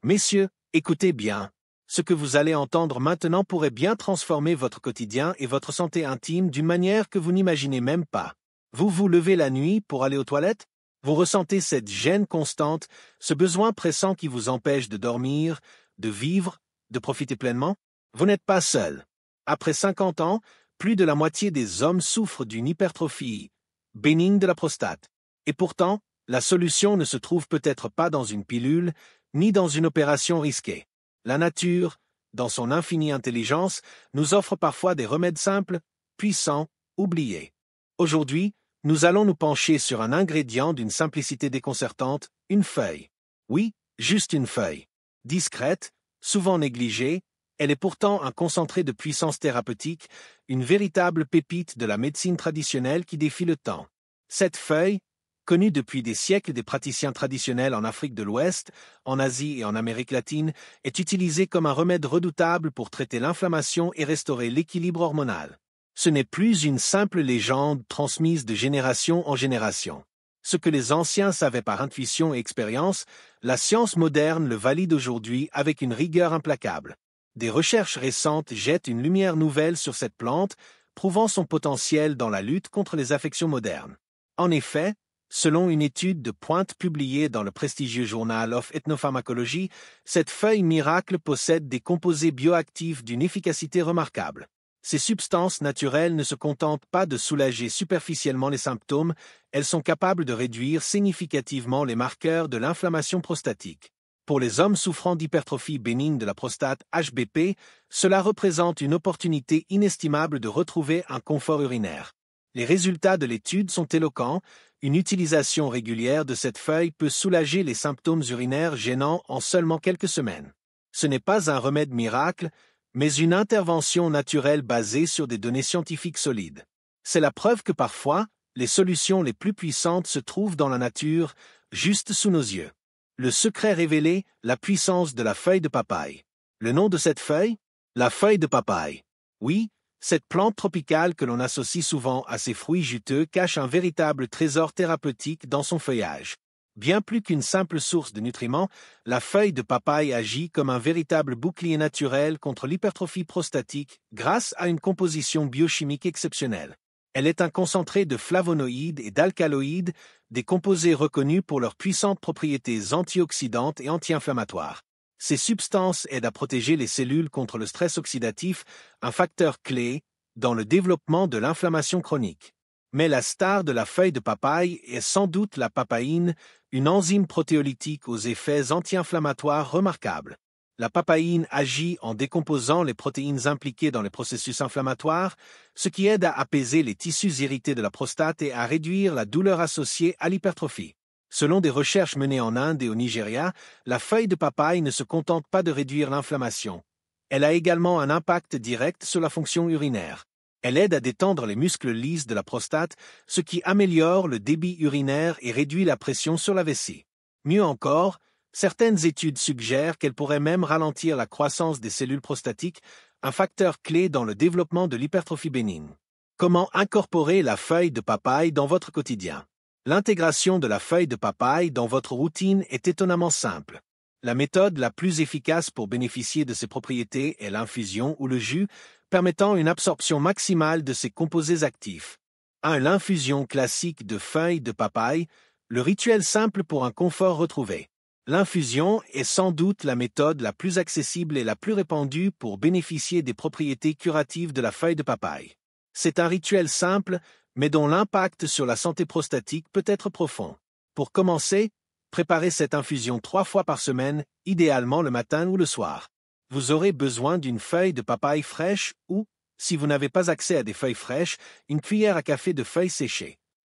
Messieurs, écoutez bien. Ce que vous allez entendre maintenant pourrait bien transformer votre quotidien et votre santé intime d'une manière que vous n'imaginez même pas. Vous vous levez la nuit pour aller aux toilettes? Vous ressentez cette gêne constante, ce besoin pressant qui vous empêche de dormir, de vivre, de profiter pleinement? Vous n'êtes pas seul. Après 50 ans, plus de la moitié des hommes souffrent d'une hypertrophie bénigne de la prostate. Et pourtant, la solution ne se trouve peut-être pas dans une pilule, ni dans une opération risquée. La nature, dans son infinie intelligence, nous offre parfois des remèdes simples, puissants, oubliés. Aujourd'hui, nous allons nous pencher sur un ingrédient d'une simplicité déconcertante, une feuille. Oui, juste une feuille. Discrète, souvent négligée, elle est pourtant un concentré de puissance thérapeutique, une véritable pépite de la médecine traditionnelle qui défie le temps. Cette feuille, connue depuis des siècles des praticiens traditionnels en Afrique de l'Ouest, en Asie et en Amérique latine, est utilisée comme un remède redoutable pour traiter l'inflammation et restaurer l'équilibre hormonal. Ce n'est plus une simple légende transmise de génération en génération. Ce que les anciens savaient par intuition et expérience, la science moderne le valide aujourd'hui avec une rigueur implacable. Des recherches récentes jettent une lumière nouvelle sur cette plante, prouvant son potentiel dans la lutte contre les affections modernes. En effet, selon une étude de pointe publiée dans le prestigieux Journal of Ethnopharmacology, cette feuille miracle possède des composés bioactifs d'une efficacité remarquable. Ces substances naturelles ne se contentent pas de soulager superficiellement les symptômes, elles sont capables de réduire significativement les marqueurs de l'inflammation prostatique. Pour les hommes souffrant d'hypertrophie bénigne de la prostate HBP, cela représente une opportunité inestimable de retrouver un confort urinaire. Les résultats de l'étude sont éloquents. Une utilisation régulière de cette feuille peut soulager les symptômes urinaires gênants en seulement quelques semaines. Ce n'est pas un remède miracle, mais une intervention naturelle basée sur des données scientifiques solides. C'est la preuve que parfois, les solutions les plus puissantes se trouvent dans la nature, juste sous nos yeux. Le secret révélé, la puissance de la feuille de papaye. Le nom de cette feuille? La feuille de papaye. Oui, cette plante tropicale que l'on associe souvent à ses fruits juteux cache un véritable trésor thérapeutique dans son feuillage. Bien plus qu'une simple source de nutriments, la feuille de papaye agit comme un véritable bouclier naturel contre l'hypertrophie prostatique grâce à une composition biochimique exceptionnelle. Elle est un concentré de flavonoïdes et d'alcaloïdes, des composés reconnus pour leurs puissantes propriétés antioxydantes et anti-inflammatoires. Ces substances aident à protéger les cellules contre le stress oxydatif, un facteur clé dans le développement de l'inflammation chronique. Mais la star de la feuille de papaye est sans doute la papaïne, une enzyme protéolytique aux effets anti-inflammatoires remarquables. La papaïne agit en décomposant les protéines impliquées dans les processus inflammatoires, ce qui aide à apaiser les tissus irrités de la prostate et à réduire la douleur associée à l'hypertrophie. Selon des recherches menées en Inde et au Nigeria, la feuille de papaye ne se contente pas de réduire l'inflammation. Elle a également un impact direct sur la fonction urinaire. Elle aide à détendre les muscles lisses de la prostate, ce qui améliore le débit urinaire et réduit la pression sur la vessie. Mieux encore, certaines études suggèrent qu'elle pourrait même ralentir la croissance des cellules prostatiques, un facteur clé dans le développement de l'hypertrophie bénigne. Comment incorporer la feuille de papaye dans votre quotidien? L'intégration de la feuille de papaye dans votre routine est étonnamment simple. La méthode la plus efficace pour bénéficier de ses propriétés est l'infusion ou le jus, permettant une absorption maximale de ses composés actifs. 1. L'infusion classique de feuilles de papaye, le rituel simple pour un confort retrouvé. L'infusion est sans doute la méthode la plus accessible et la plus répandue pour bénéficier des propriétés curatives de la feuille de papaye. C'est un rituel simple, mais dont l'impact sur la santé prostatique peut être profond. Pour commencer, préparez cette infusion 3 fois par semaine, idéalement le matin ou le soir. Vous aurez besoin d'une feuille de papaye fraîche ou, si vous n'avez pas accès à des feuilles fraîches, une cuillère à café de feuilles séchées.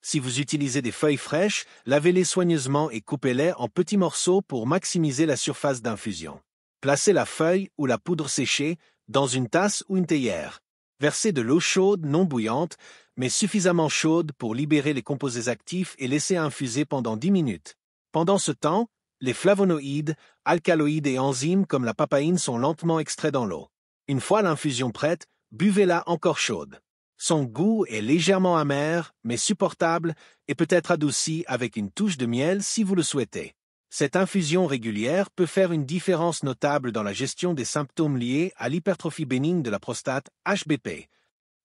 Si vous utilisez des feuilles fraîches, lavez-les soigneusement et coupez-les en petits morceaux pour maximiser la surface d'infusion. Placez la feuille ou la poudre séchée dans une tasse ou une théière. Versez de l'eau chaude non bouillante, mais suffisamment chaude pour libérer les composés actifs et laisser infuser pendant 10 minutes. Pendant ce temps, les flavonoïdes, alcaloïdes et enzymes comme la papaïne sont lentement extraits dans l'eau. Une fois l'infusion prête, buvez-la encore chaude. Son goût est légèrement amer, mais supportable et peut être adouci avec une touche de miel si vous le souhaitez. Cette infusion régulière peut faire une différence notable dans la gestion des symptômes liés à l'hypertrophie bénigne de la prostate, HBP.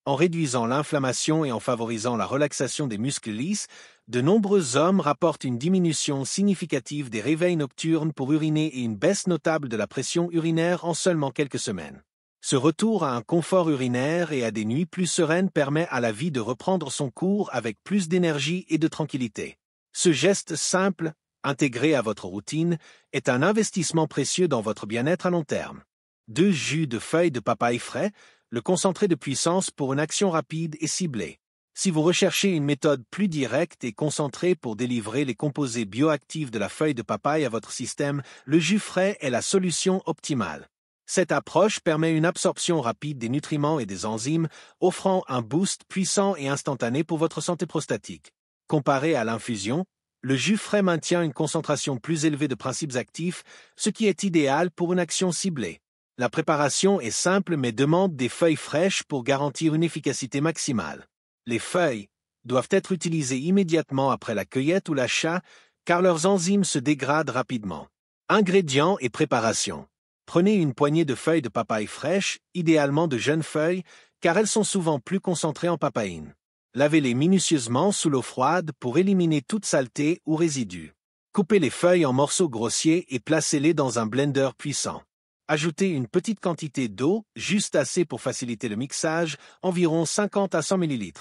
En réduisant l'inflammation et en favorisant la relaxation des muscles lisses, de nombreux hommes rapportent une diminution significative des réveils nocturnes pour uriner et une baisse notable de la pression urinaire en seulement quelques semaines. Ce retour à un confort urinaire et à des nuits plus sereines permet à la vie de reprendre son cours avec plus d'énergie et de tranquillité. Ce geste simple, intégré à votre routine, est un investissement précieux dans votre bien-être à long terme. 2 jus de feuilles de papaye frais, le concentré de puissance pour une action rapide et ciblée. Si vous recherchez une méthode plus directe et concentrée pour délivrer les composés bioactifs de la feuille de papaye à votre système, le jus frais est la solution optimale. Cette approche permet une absorption rapide des nutriments et des enzymes, offrant un boost puissant et instantané pour votre santé prostatique. Comparé à l'infusion, le jus frais maintient une concentration plus élevée de principes actifs, ce qui est idéal pour une action ciblée. La préparation est simple mais demande des feuilles fraîches pour garantir une efficacité maximale. Les feuilles doivent être utilisées immédiatement après la cueillette ou l'achat, car leurs enzymes se dégradent rapidement. Ingrédients et préparation. Prenez une poignée de feuilles de papaye fraîches, idéalement de jeunes feuilles, car elles sont souvent plus concentrées en papaïne. Lavez-les minutieusement sous l'eau froide pour éliminer toute saleté ou résidus. Coupez les feuilles en morceaux grossiers et placez-les dans un blender puissant. Ajoutez une petite quantité d'eau, juste assez pour faciliter le mixage, environ 50 à 100 ml.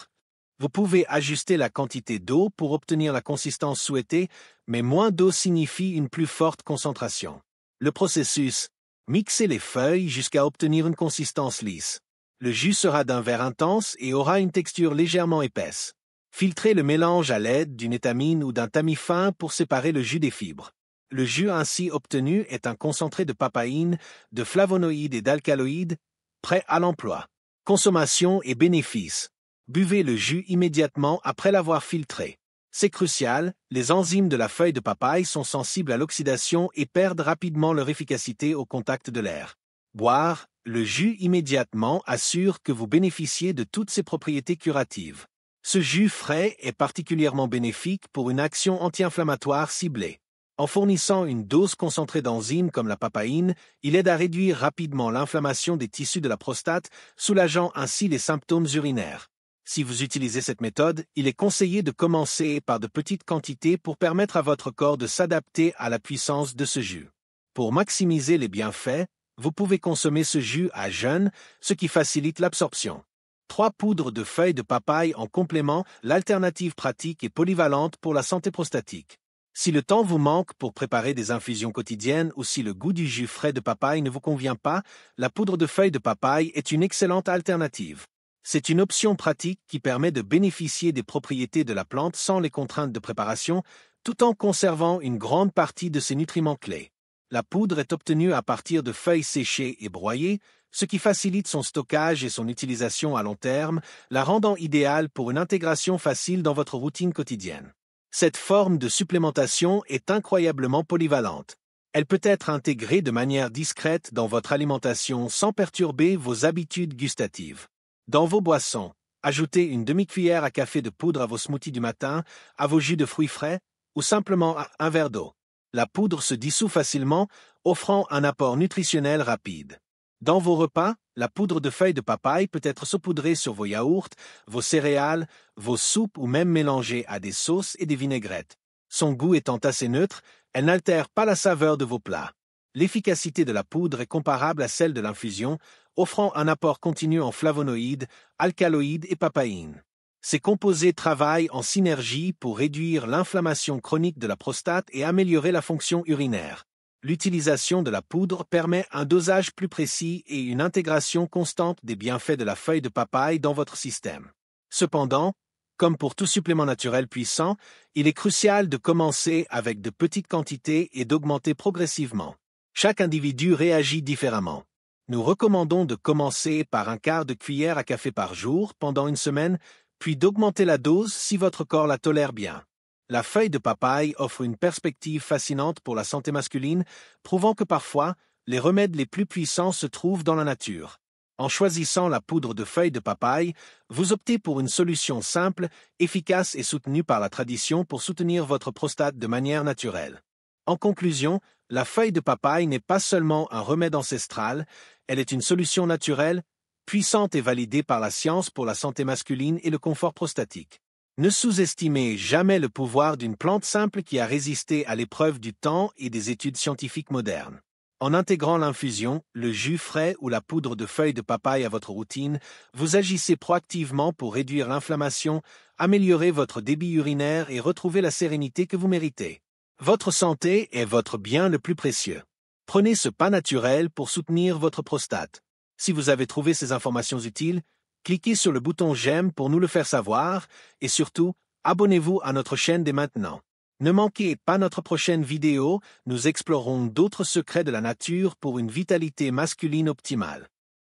Vous pouvez ajuster la quantité d'eau pour obtenir la consistance souhaitée, mais moins d'eau signifie une plus forte concentration. Le processus: mixez les feuilles jusqu'à obtenir une consistance lisse. Le jus sera d'un vert intense et aura une texture légèrement épaisse. Filtrez le mélange à l'aide d'une étamine ou d'un tamis fin pour séparer le jus des fibres. Le jus ainsi obtenu est un concentré de papaïne, de flavonoïdes et d'alcaloïdes, prêt à l'emploi. Consommation et bénéfices. Buvez le jus immédiatement après l'avoir filtré. C'est crucial, les enzymes de la feuille de papaye sont sensibles à l'oxydation et perdent rapidement leur efficacité au contact de l'air. Boire le jus immédiatement assure que vous bénéficiez de toutes ses propriétés curatives. Ce jus frais est particulièrement bénéfique pour une action anti-inflammatoire ciblée. En fournissant une dose concentrée d'enzymes comme la papaïne, il aide à réduire rapidement l'inflammation des tissus de la prostate, soulageant ainsi les symptômes urinaires. Si vous utilisez cette méthode, il est conseillé de commencer par de petites quantités pour permettre à votre corps de s'adapter à la puissance de ce jus. Pour maximiser les bienfaits, vous pouvez consommer ce jus à jeûne, ce qui facilite l'absorption. 3 poudres de feuilles de papaye en complément, l'alternative pratique et polyvalente pour la santé prostatique. Si le temps vous manque pour préparer des infusions quotidiennes ou si le goût du jus frais de papaye ne vous convient pas, la poudre de feuilles de papaye est une excellente alternative. C'est une option pratique qui permet de bénéficier des propriétés de la plante sans les contraintes de préparation, tout en conservant une grande partie de ses nutriments clés. La poudre est obtenue à partir de feuilles séchées et broyées, ce qui facilite son stockage et son utilisation à long terme, la rendant idéale pour une intégration facile dans votre routine quotidienne. Cette forme de supplémentation est incroyablement polyvalente. Elle peut être intégrée de manière discrète dans votre alimentation sans perturber vos habitudes gustatives. Dans vos boissons, ajoutez une demi-cuillère à café de poudre à vos smoothies du matin, à vos jus de fruits frais, ou simplement à un verre d'eau. La poudre se dissout facilement, offrant un apport nutritionnel rapide. Dans vos repas, la poudre de feuilles de papaye peut être saupoudrée sur vos yaourts, vos céréales, vos soupes ou même mélangée à des sauces et des vinaigrettes. Son goût étant assez neutre, elle n'altère pas la saveur de vos plats. L'efficacité de la poudre est comparable à celle de l'infusion, offrant un apport continu en flavonoïdes, alcaloïdes et papaïne. Ces composés travaillent en synergie pour réduire l'inflammation chronique de la prostate et améliorer la fonction urinaire. L'utilisation de la poudre permet un dosage plus précis et une intégration constante des bienfaits de la feuille de papaye dans votre système. Cependant, comme pour tout supplément naturel puissant, il est crucial de commencer avec de petites quantités et d'augmenter progressivement. Chaque individu réagit différemment. Nous recommandons de commencer par un quart de cuillère à café par jour pendant une semaine, puis d'augmenter la dose si votre corps la tolère bien. La feuille de papaye offre une perspective fascinante pour la santé masculine, prouvant que parfois, les remèdes les plus puissants se trouvent dans la nature. En choisissant la poudre de feuilles de papaye, vous optez pour une solution simple, efficace et soutenue par la tradition pour soutenir votre prostate de manière naturelle. En conclusion, la feuille de papaye n'est pas seulement un remède ancestral, elle est une solution naturelle, puissante et validée par la science pour la santé masculine et le confort prostatique. Ne sous-estimez jamais le pouvoir d'une plante simple qui a résisté à l'épreuve du temps et des études scientifiques modernes. En intégrant l'infusion, le jus frais ou la poudre de feuilles de papaye à votre routine, vous agissez proactivement pour réduire l'inflammation, améliorer votre débit urinaire et retrouver la sérénité que vous méritez. Votre santé est votre bien le plus précieux. Prenez ce pas naturel pour soutenir votre prostate. Si vous avez trouvé ces informations utiles, cliquez sur le bouton j'aime pour nous le faire savoir et surtout, abonnez-vous à notre chaîne dès maintenant. Ne manquez pas notre prochaine vidéo, nous explorerons d'autres secrets de la nature pour une vitalité masculine optimale.